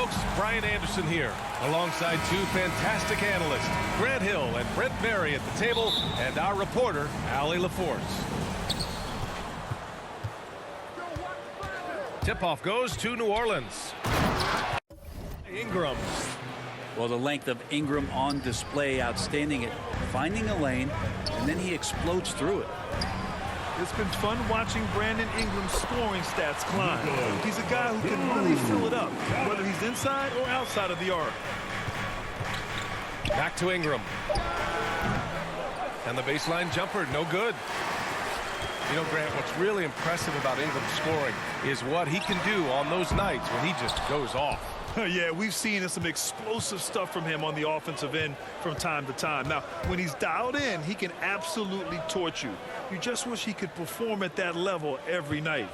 folks, Brian Anderson here, alongside two fantastic analysts, Grant Hill and Brent Berry at the table, and our reporter, Allie LaForce. Tip-off goes to New Orleans. Ingram. Well, the length of Ingram on display, outstanding at finding a lane, and then he explodes through it. It's been fun watching Brandon Ingram's scoring stats climb. He's a guy who can really fill it up, whether he's inside or outside of the arc. Back to Ingram. And the baseline jumper, no good. You know, Grant, what's really impressive about Ingram's scoring is what he can do on those nights when he just goes off. Yeah, we've seen some explosive stuff from him on the offensive end from time to time. Now, when he's dialed in, he can absolutely torch you. You just wish he could perform at that level every night.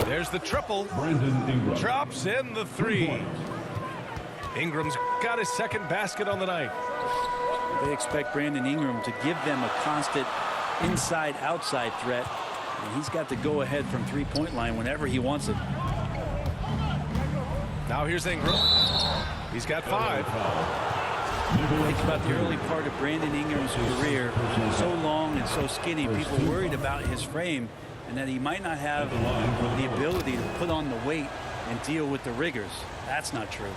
There's the triple. Brandon Ingram drops in the three. Ingram's got his second basket on the night. They expect Brandon Ingram to give them a constant inside-outside threat, and he's got the go-ahead from three-point line whenever he wants it. Now here's Ingram. He's got 5. Think about the early part of Brandon Ingram's career. So long and so skinny, people worried about his frame and that he might not have the ability to put on the weight and deal with the rigors. That's not true.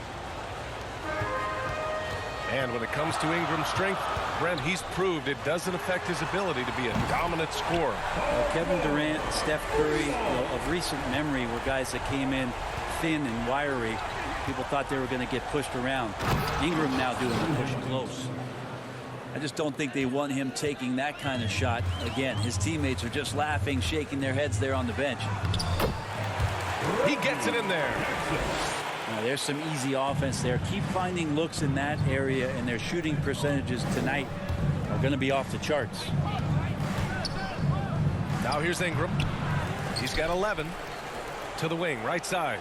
And when it comes to Ingram's strength, Brent, he's proved it doesn't affect his ability to be a dominant scorer. Kevin Durant, Steph Curry, of recent memory, were guys that came in thin and wiry. People thought they were going to get pushed around. Ingram now doing the push close. I just don't think they want him taking that kind of shot. Again, his teammates are just laughing, shaking their heads there on the bench. He gets it in there. Now, there's some easy offense there. Keep finding looks in that area, and their shooting percentages tonight are going to be off the charts. Now here's Ingram. He's got 11 to the wing, right side.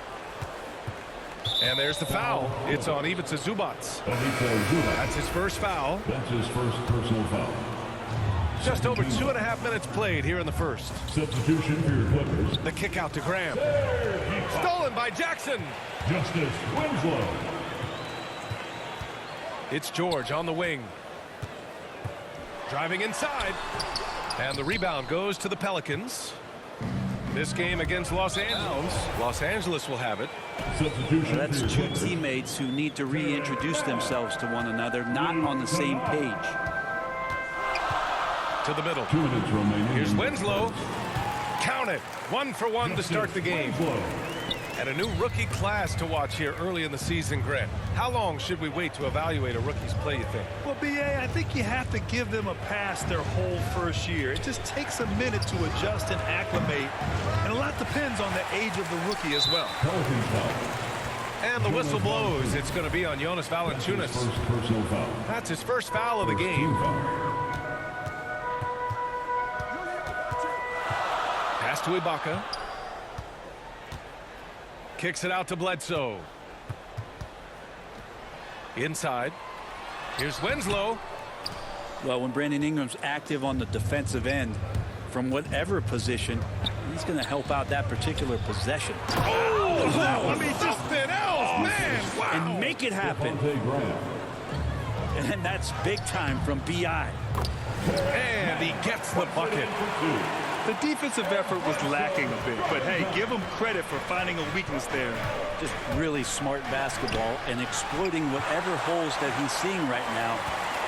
And there's the foul. It's on Ivica Zubac. That's his first foul. That's his first personal foul. Just over 2.5 minutes played here in the first. Substitution for your Clippers. The kick out to Graham. Stolen by Jackson. Justice Winslow. It's George on the wing. Driving inside. And the rebound goes to the Pelicans. This game against Los Angeles will have it. Substitution. Well, that's two teammates who need to reintroduce themselves to one another, not on the same page. To the middle. 2 minutes remaining. Here's Winslow. Count it. 1 for 1 to start the game. And a new rookie class to watch here early in the season, Grant. How long should we wait to evaluate a rookie's play, you think? Well, B.A., I think you have to give them a pass their whole first year. It just takes a minute to adjust and acclimate, and a lot depends on the age of the rookie as well. And the whistle blows. It's going to be on Jonas Valanciunas. First personal foul. That's his first foul of the game. Pass to Ibaka. Kicks it out to Bledsoe. Inside. Here's Winslow. Well, when Brandon Ingram's active on the defensive end, from whatever position, he's going to help out that particular possession. Oh, I mean, just thin else, man. Wow. And make it happen. And that's big time from B.I. And he gets the bucket. The defensive effort was lacking a bit, but hey, give him credit for finding a weakness there. Just really smart basketball and exploiting whatever holes that he's seeing right now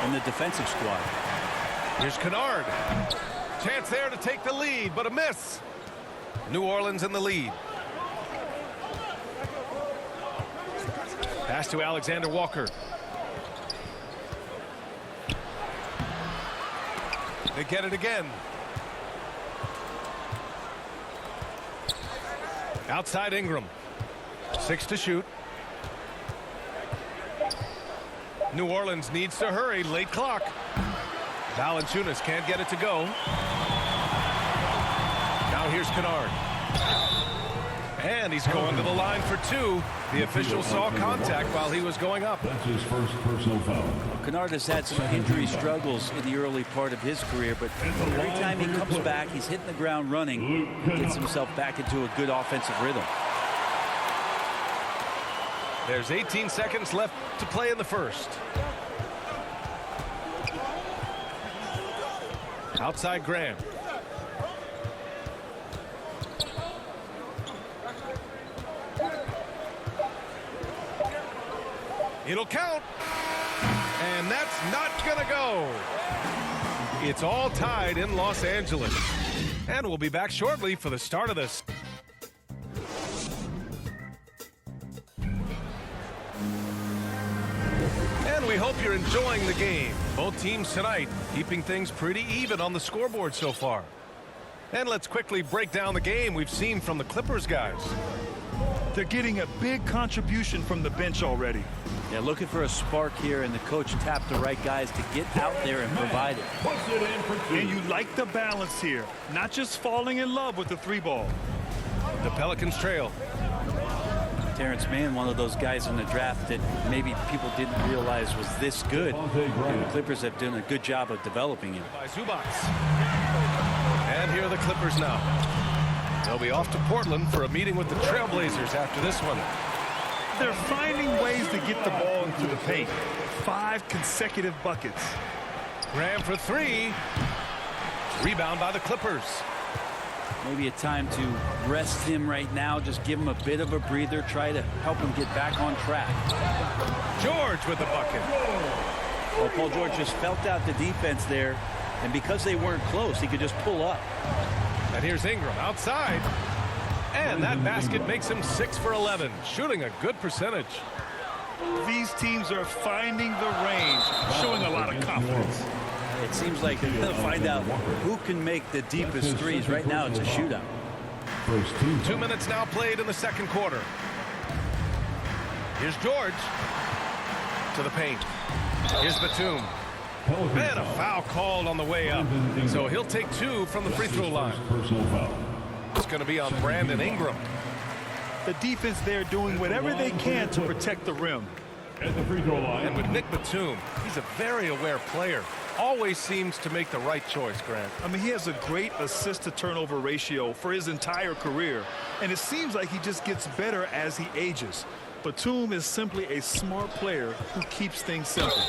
in the defensive squad. Here's Kennard. Chance there to take the lead, but a miss. New Orleans in the lead. Pass to Alexander Walker. They get it again. Outside Ingram. 6 to shoot. New Orleans needs to hurry. Late clock. Valanciunas can't get it to go. Now here's Kennard. And he's going to the line for 2. The official saw contact while he was going up. That's his first personal foul. Kennard has had some injury struggles in the early part of his career, but every time he comes back, he's hitting the ground running, gets himself back into a good offensive rhythm. There's 18 seconds left to play in the first. Outside Graham. It'll count. And that's not gonna go. It's all tied in Los Angeles. And we'll be back shortly for the start of this. And we hope you're enjoying the game. Both teams tonight keeping things pretty even on the scoreboard so far. And let's quickly break down the game we've seen from the Clippers guys. They're getting a big contribution from the bench already. Yeah, looking for a spark here, and the coach tapped the right guys to get out there and provide it. And you like the balance here, not just falling in love with the three ball. The Pelicans trail. Terrence Mann, one of those guys in the draft that maybe people didn't realize was this good. And the Clippers have done a good job of developing him. By Zubac. And here are the Clippers now. They'll be off to Portland for a meeting with the Trailblazers after this one. They're finding ways to get the ball into the paint. 5 consecutive buckets. Graham for 3. Rebound by the Clippers. Maybe a time to rest him right now. Just give him a bit of a breather. Try to help him get back on track. George with the bucket. Well, Paul George just felt out the defense there. And because they weren't close, he could just pull up. And here's Ingram outside. And that basket makes him 6 for 11, shooting a good percentage. These teams are finding the range, showing a lot of confidence. It seems like they're going to find out who can make the deepest threes. Right now, it's a shootout. 2 minutes now played in the second quarter. Here's George to the paint. Here's Batum. And a foul called on the way up. So he'll take 2 from the free throw line. It's going to be on Brandon Ingram. The defense there doing whatever they can to protect the rim. At the free throw line. And with Nick Batum, he's a very aware player. Always seems to make the right choice, Grant. I mean, he has a great assist-to-turnover ratio for his entire career. And it seems like he just gets better as he ages. Batum is simply a smart player who keeps things simple.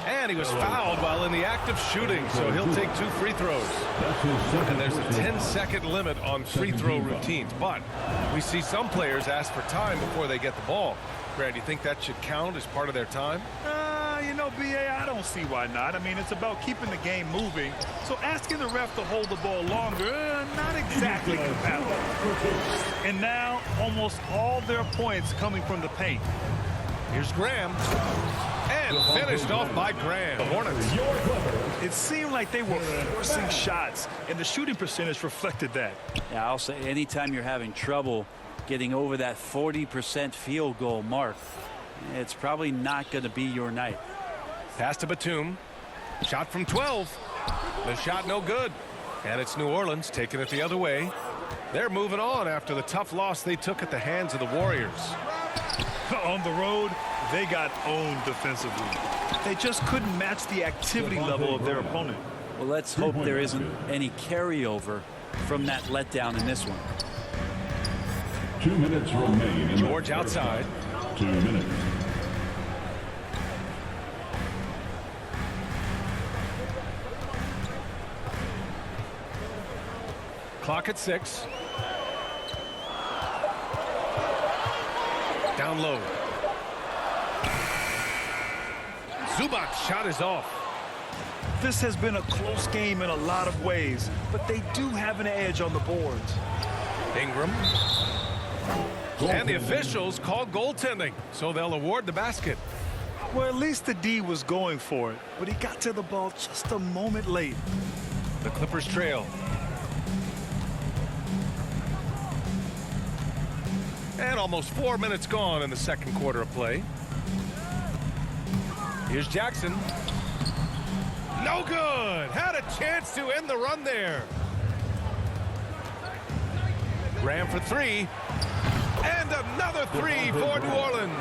And he was fouled while in the act of shooting, so he'll take 2 free throws. And there's a 10-second limit on free throw routines. But we see some players ask for time before they get the ball. Grant, do you think that should count as part of their time? You know, B.A., I don't see why not. I mean, it's about keeping the game moving. So asking the ref to hold the ball longer, not exactly compatible. And now, almost all their points coming from the paint. Here's Graham. And finished off by Graham. The Hornets. It seemed like they were forcing shots, and the shooting percentage reflected that. Yeah, I'll say anytime you're having trouble getting over that 40% field goal mark, it's probably not going to be your night. Pass to Batum. Shot from 12. The shot no good. And it's New Orleans taking it the other way. They're moving on after the tough loss they took at the hands of the Warriors. On the road, they got owned defensively. They just couldn't match the activity level of their opponent. Well, let's hope there isn't any carryover from that letdown in this one. 2 minutes remain. George outside. 2 minutes. Clock at 6. Down low. Zubac's shot is off. This has been a close game in a lot of ways, but they do have an edge on the boards. Ingram. And the officials call goaltending, so they'll award the basket. Well, at least the D was going for it, but he got to the ball just a moment late. The Clippers trail. And almost 4 minutes gone in the second quarter of play. Here's Jackson. No good. Had a chance to end the run there. Graham for 3. And another 3 for New Orleans.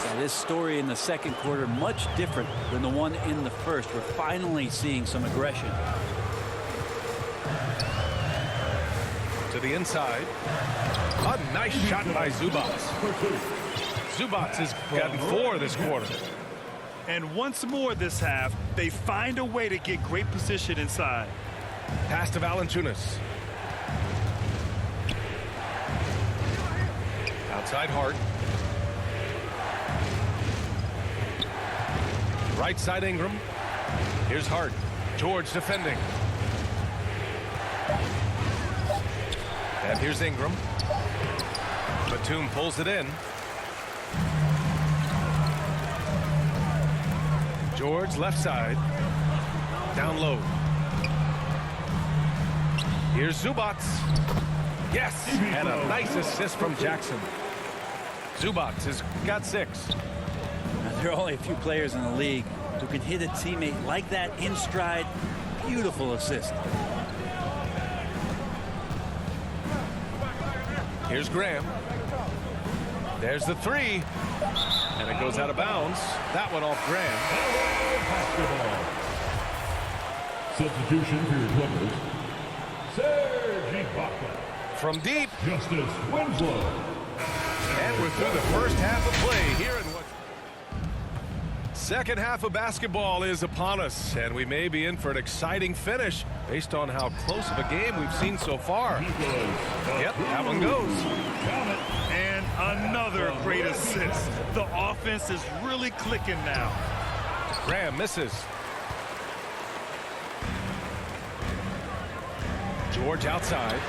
Yeah, this story in the second quarter much different than the one in the first. We're finally seeing some aggression. To the inside. A nice shot by Zubats. Zubats has gotten 4 this quarter. And once more this half, they find a way to get great position inside. Pass to Valanciunas. Outside Hart. Right side Ingram. Here's Hart. George defending. And here's Ingram. Batum pulls it in. George left side. Down low. Here's Zubats. Yes, and a nice assist from Jackson. Zubats has got 6. There are only a few players in the league who can hit a teammate like that in stride. Beautiful assist. Here's Graham. There's the 3. And it goes out of bounds. That one off Graham. Substitution for your Clippers. Serge Ibaka. From deep. Justice Winslow. And we're through the first half of play here in what second half of basketball is upon us, and we may be in for an exciting finish based on how close of a game we've seen so far. Yep, that one goes. And another great assist. The offense is really clicking now. Graham misses. George outside.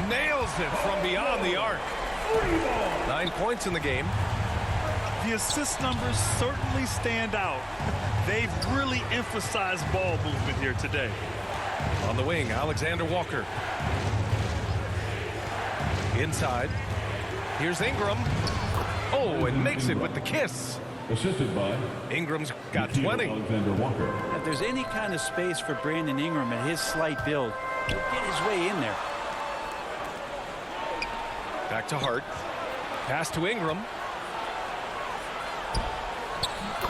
Nails it from beyond the arc. 9 points in the game. The assist numbers certainly stand out. They've really emphasized ball movement here today. On the wing, Alexander Walker. Inside. Here's Ingram. Oh, and makes it with the kiss. Assisted by Ingram's got 20. Alexander Walker. If there's any kind of space for Brandon Ingram at his slight build, he'll get his way in there. Back to Hart. Pass to Ingram.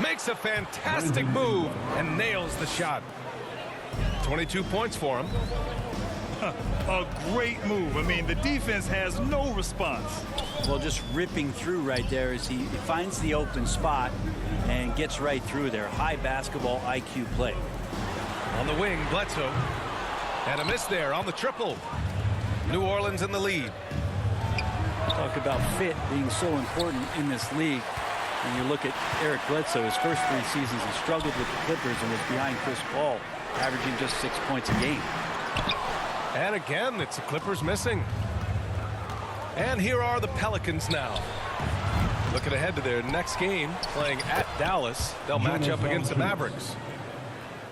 Makes a fantastic move and nails the shot. 22 points for him. A great move. I mean, the defense has no response. Well, just ripping through right there as he finds the open spot and gets right through there. High basketball IQ play. On the wing, Bledsoe. And a miss there on the triple. New Orleans in the lead. Talk about fit being so important in this league. When you look at Eric Bledsoe, his first 3 seasons, he struggled with the Clippers and was behind Chris Paul, averaging just 6 points a game. And again, it's the Clippers missing. And here are the Pelicans now. Looking ahead to their next game, playing at Dallas. They'll match up against the Mavericks.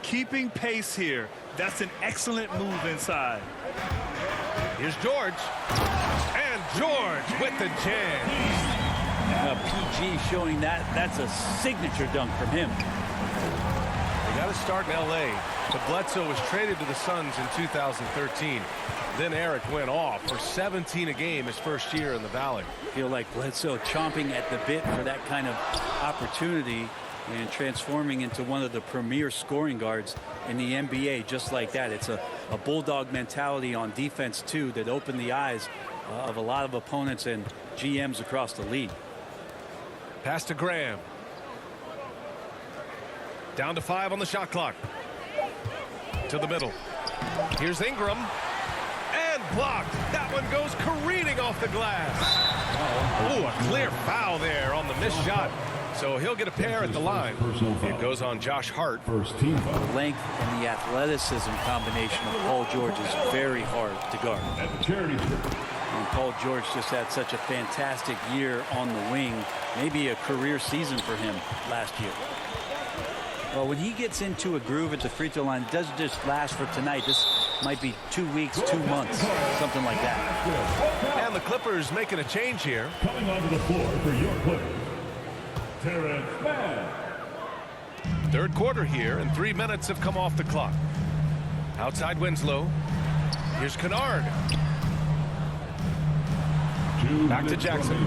Keeping pace here. That's an excellent move inside. Here's George. And George with the jam. PG showing that's a signature dunk from him. They got to start in L.A. But Bledsoe was traded to the Suns in 2013. Then Eric went off for 17 a game his first year in the Valley. Feel like Bledsoe chomping at the bit for that kind of opportunity and transforming into one of the premier scoring guards in the NBA just like that. It's a bulldog mentality on defense, too, that opened the eyes of a lot of opponents and GMs across the league. Pass to Graham. Down to 5 on the shot clock. To the middle. Here's Ingram. And blocked. That one goes careening off the glass. Oh, a clear foul there on the missed shot. So he'll get a pair at the line. It goes on Josh Hart. First team foul. The length and the athleticism combination of Paul George is very hard to guard. At the charity strip. And Paul George just had such a fantastic year on the wing. Maybe a career season for him last year. Well, when he gets into a groove at the free throw line, it doesn't just last for tonight. This might be 2 weeks, 2 months, something like that. And the Clippers making a change here. Coming onto the floor for your Clippers, Terrence Mann. Third quarter here, and 3 minutes have come off the clock. Outside Winslow. Here's Kennard. Back to Jackson.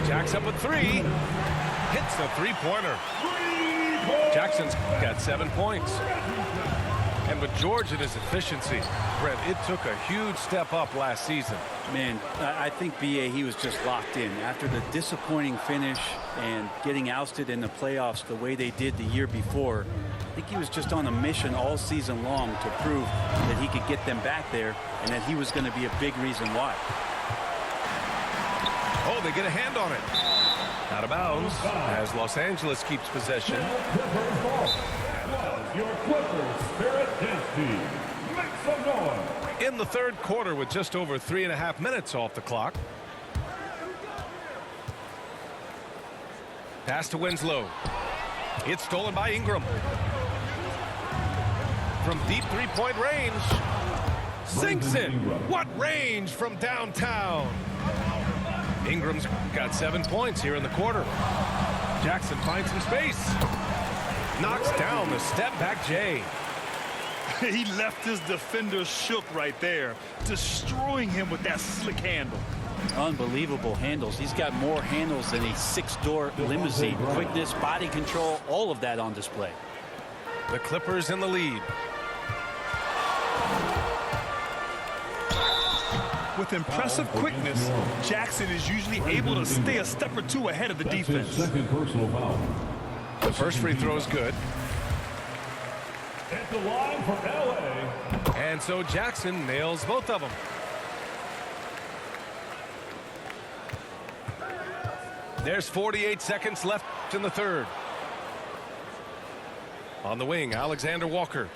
Jack's up with 3. Hits the three-pointer. Jackson's got 7 points. And with George and his efficiency, Brent, it took a huge step up last season. Man, I think B.A. he was just locked in. After the disappointing finish and getting ousted in the playoffs the way they did the year before, I think he was just on a mission all season long to prove that he could get them back there and that he was going to be a big reason why. Oh, they get a hand on it. Out of bounds as Los Angeles keeps possession. Your Clippers Spirit Dance Team. Make some noise. In the third quarter with just over 3.5 minutes off the clock. Pass to Winslow. It's stolen by Ingram. From deep three-point range. Sinks it. What range from downtown. Ingram's got 7 points here in the quarter. Jackson finds some space. Knocks down the step-back J. He left his defender shook right there, destroying him with that slick handle. Unbelievable handles. He's got more handles than a six-door limousine. Quickness, body control, all of that on display. The Clippers in the lead. With impressive quickness, Jackson is usually able to stay a step or two ahead of the defense. Second personal foul. The first free throw is good. At the line for LA. And so Jackson nails both of them. There's 48 seconds left in the third. On the wing, Alexander Walker.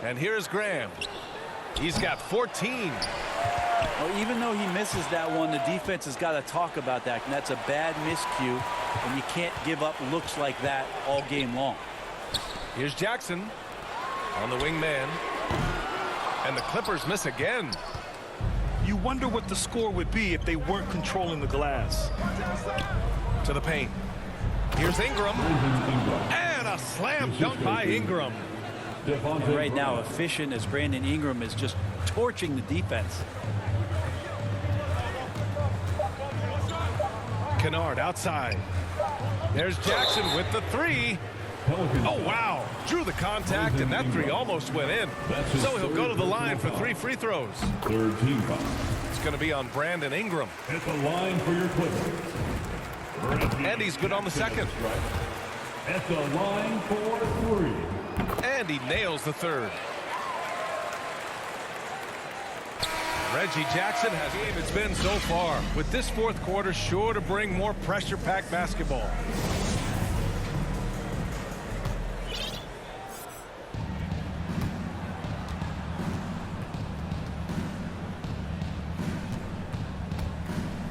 And here's Graham. He's got 14. Well, even though he misses that one, the defense has got to talk about that. And that's a bad miscue. And you can't give up looks like that all game long. Here's Jackson on the wing man. And the Clippers miss again. You wonder what the score would be if they weren't controlling the glass. To the paint. Here's Ingram. And a slam dunk by Ingram. And right now, efficient as Brandon Ingram is just torching the defense. Kennard outside. There's Jackson with the three. Oh, wow. Drew the contact, and that three almost went in. So he'll go to the line for 3 free throws. Third team foul. It's going to be on Brandon Ingram. At the line for your Clippers. And he's good on the second. At the line for 3. And he nails the third. Reggie Jackson has game it's been so far, with this fourth quarter sure to bring more pressure-packed basketball.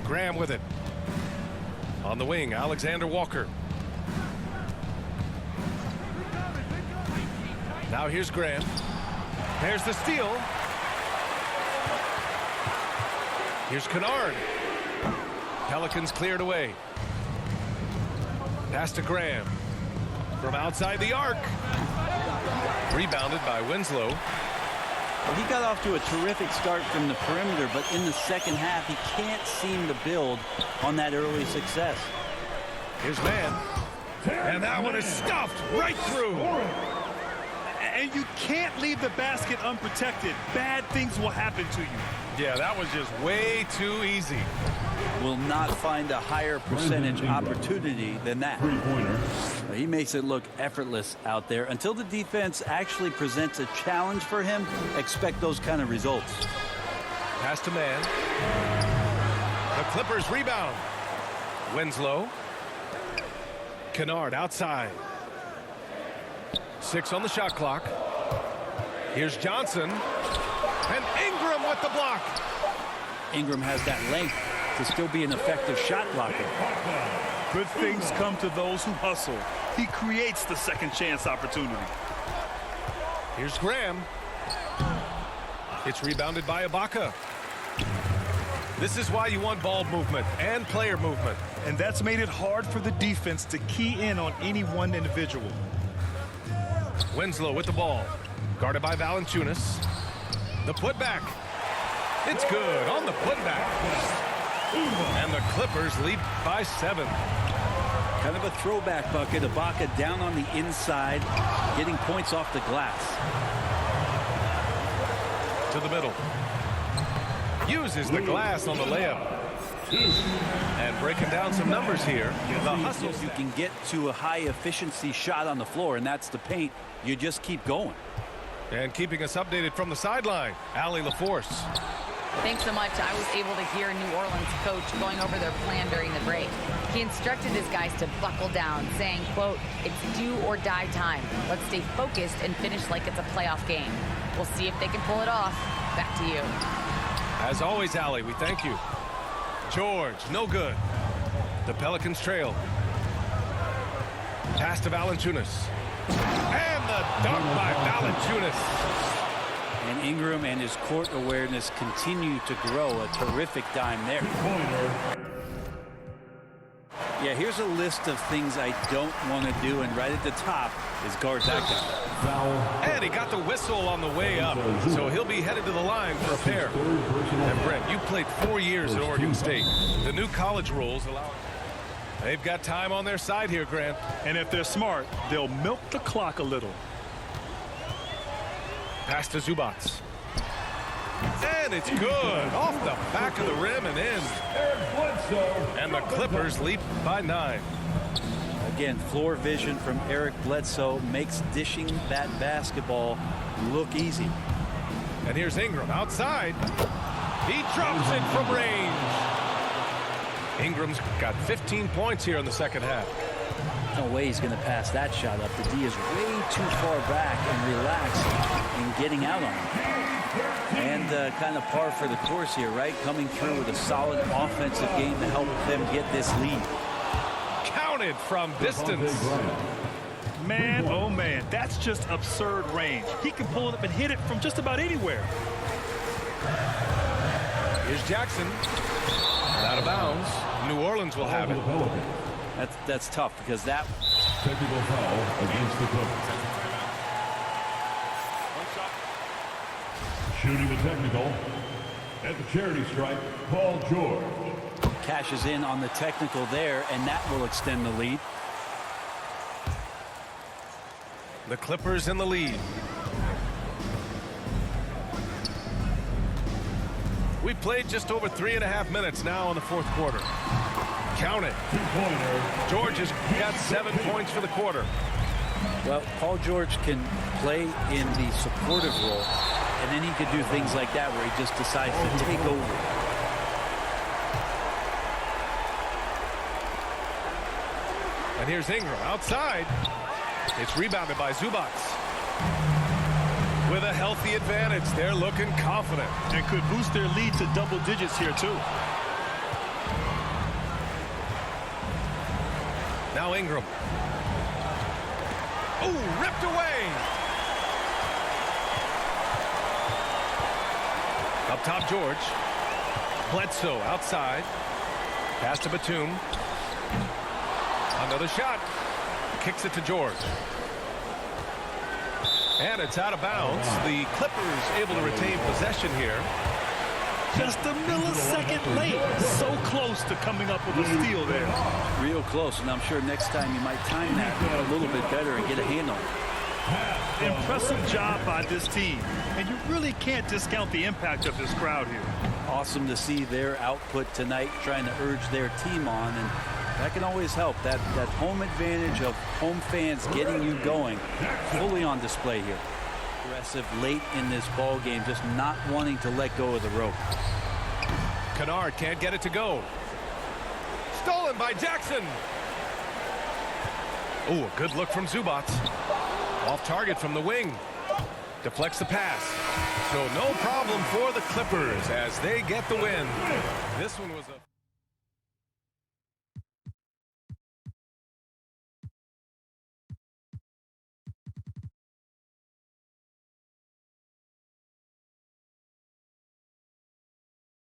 Graham with it. On the wing, Alexander Walker. Now here's Graham. There's the steal. Here's Kennard. Pelicans cleared away. Pass to Graham. From outside the arc. Rebounded by Winslow. Well, he got off to a terrific start from the perimeter, but in the second half, he can't seem to build on that early success. Here's man. And that one is stuffed right through. And you can't leave the basket unprotected. Bad things will happen to you. Yeah, that was just way too easy. Will not find a higher percentage opportunity than that. He makes it look effortless out there. Until the defense actually presents a challenge for him, expect those kind of results. Pass to man. The Clippers rebound. Winslow. Kennard outside. 6 on the shot clock. Here's Johnson. And Ingram with the block. Ingram has that length to still be an effective shot blocker. Good things come to those who hustle. He creates the second chance opportunity. Here's Graham. It's rebounded by Ibaka. This is why you want ball movement and player movement. And that's made it hard for the defense to key in on any one individual. Winslow with the ball. Guarded by Valanciunas. The putback. It's good on the putback. And the Clippers lead by 7. Kind of a throwback bucket. Ibaka down on the inside, getting points off the glass. To the middle. Uses the glass on the layup. And breaking down some numbers here. The hustle. You can get to a high efficiency shot on the floor, and that's the paint. You just keep going. And keeping us updated from the sideline, Allie LaForce. Thanks so much. I was able to hear New Orleans coach going over their plan during the break. He instructed his guys to buckle down, saying, quote, "It's do or die time. Let's stay focused and finish like it's a playoff game. We'll see if they can pull it off." Back to you. As always, Allie, we thank you. George, no good. The Pelicans trail. Pass to Valanciunas. And the dunk by Valanciunas. And Ingram and his court awareness continue to grow. A terrific dime there. Yeah, here's a list of things I don't want to do, and right at the top is guard that guy. And he got the whistle on the way up, so he'll be headed to the line for a pair. And Brent, you played 4 years at Oregon State. The new college rules allow. They've got time on their side here, Grant. And if they're smart, they'll milk the clock a little. Pass to Zubac. And it's good. Off the back of the rim and in. And the Clippers lead by 9. Again, floor vision from Eric Bledsoe makes dishing that basketball look easy. And here's Ingram outside. He drops it from range. Ingram's got 15 points here in the second half. No way he's going to pass that shot up. The D is way too far back and relaxed in getting out on him. And kind of par for the course here, right? Coming through with a solid offensive game to help them get this lead. Counted from distance. Man, oh man, that's just absurd range. He can pull it up and hit it from just about anywhere. Here's Jackson. Out of bounds. New Orleans will have it. That's tough because that Technical foul against the Clippers. Shooting the technical. At the charity stripe, Paul George. cashes in on the technical there, and that will extend the lead. The Clippers in the lead. We played just over 3.5 minutes now in the fourth quarter. Count it. George has got 7 points for the quarter. Well, Paul George can play in the supportive role, and then he could do things like that where he just decides to take over. And here's Ingram outside. It's rebounded by Zubac. With a healthy advantage, they're looking confident. And could boost their lead to double digits here, too. Now Ingram. Oh, ripped away. Up top, George. Bledsoe outside. Pass to Batum. Another shot. Kicks it to George. And it's out of bounds. The Clippers able to retain possession here. Just a millisecond late. So close to coming up with a steal there. Real close, and I'm sure next time you might time that a little bit better and get a hand on it. Impressive job by this team. And you really can't discount the impact of this crowd here. Awesome to see their output tonight, trying to urge their team on, and that can always help. That home advantage of home fans getting you going, fully on display here. Aggressive late in this ball game, just not wanting to let go of the rope. Kennard can't get it to go. Stolen by Jackson. Oh, a good look from Zubac. Off target from the wing. Deflects the pass. So no problem for the Clippers as they get the win. This one was a